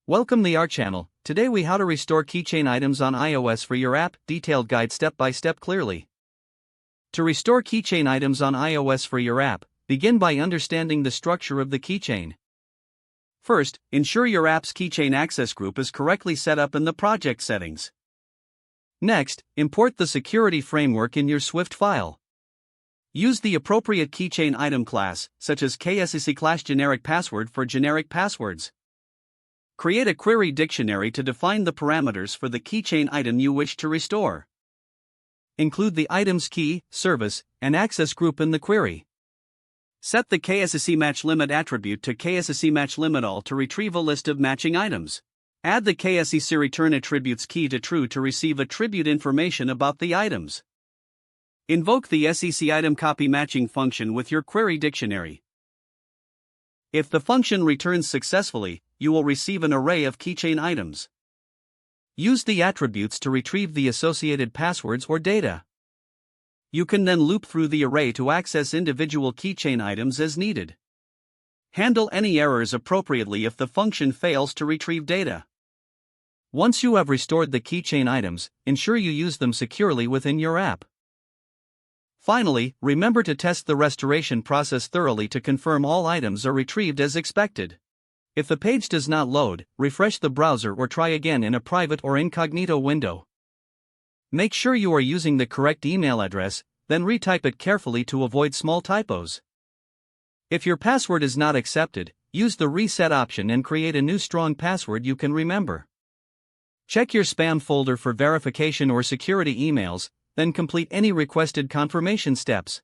Welcome to our channel. Today we how to restore keychain items on iOS for your app, detailed guide step by step clearly. To restore keychain items on iOS for your app, begin by understanding the structure of the keychain. First, ensure your app's keychain access group is correctly set up in the project settings. Next, import the security framework in your Swift file. Use the appropriate keychain item class, such as KSC/generic password for generic passwords. Create a query dictionary to define the parameters for the keychain item you wish to restore. Include the item's key, service, and access group in the query. Set the KSC match limit attribute to KSC match limit all to retrieve a list of matching items. Add the KSC return attribute's key to true to receive attribute information about the items. Invoke the SEC item copy matching function with your query dictionary. If the function returns successfully, you will receive an array of keychain items. Use the attributes to retrieve the associated passwords or data. You can then loop through the array to access individual keychain items as needed. Handle any errors appropriately if the function fails to retrieve data. Once you have restored the keychain items, ensure you use them securely within your app. Finally, remember to test the restoration process thoroughly to confirm all items are retrieved as expected. If the page does not load, refresh the browser or try again in a private or incognito window. Make sure you are using the correct email address, then retype it carefully to avoid small typos. If your password is not accepted, use the reset option and create a new strong password you can remember. Check your spam folder for verification or security emails, then complete any requested confirmation steps.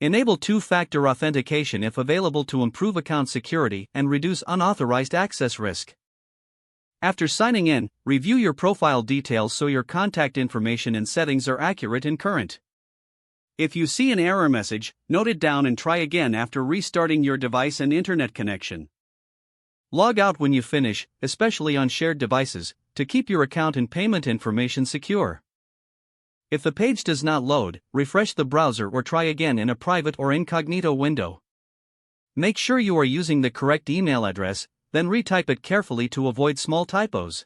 Enable two-factor authentication if available to improve account security and reduce unauthorized access risk. After signing in, review your profile details so your contact information and settings are accurate and current. If you see an error message, note it down and try again after restarting your device and internet connection. Log out when you finish, especially on shared devices, to keep your account and payment information secure. If the page does not load, refresh the browser or try again in a private or incognito window. Make sure you are using the correct email address, then retype it carefully to avoid small typos.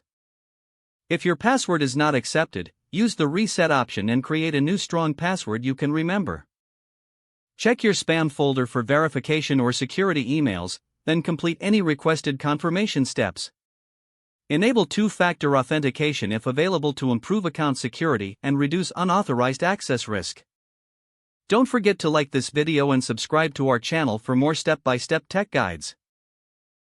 If your password is not accepted, use the reset option and create a new strong password you can remember. Check your spam folder for verification or security emails, then complete any requested confirmation steps. Enable two-factor authentication if available to improve account security and reduce unauthorized access risk. Don't forget to like this video and subscribe to our channel for more step-by-step tech guides.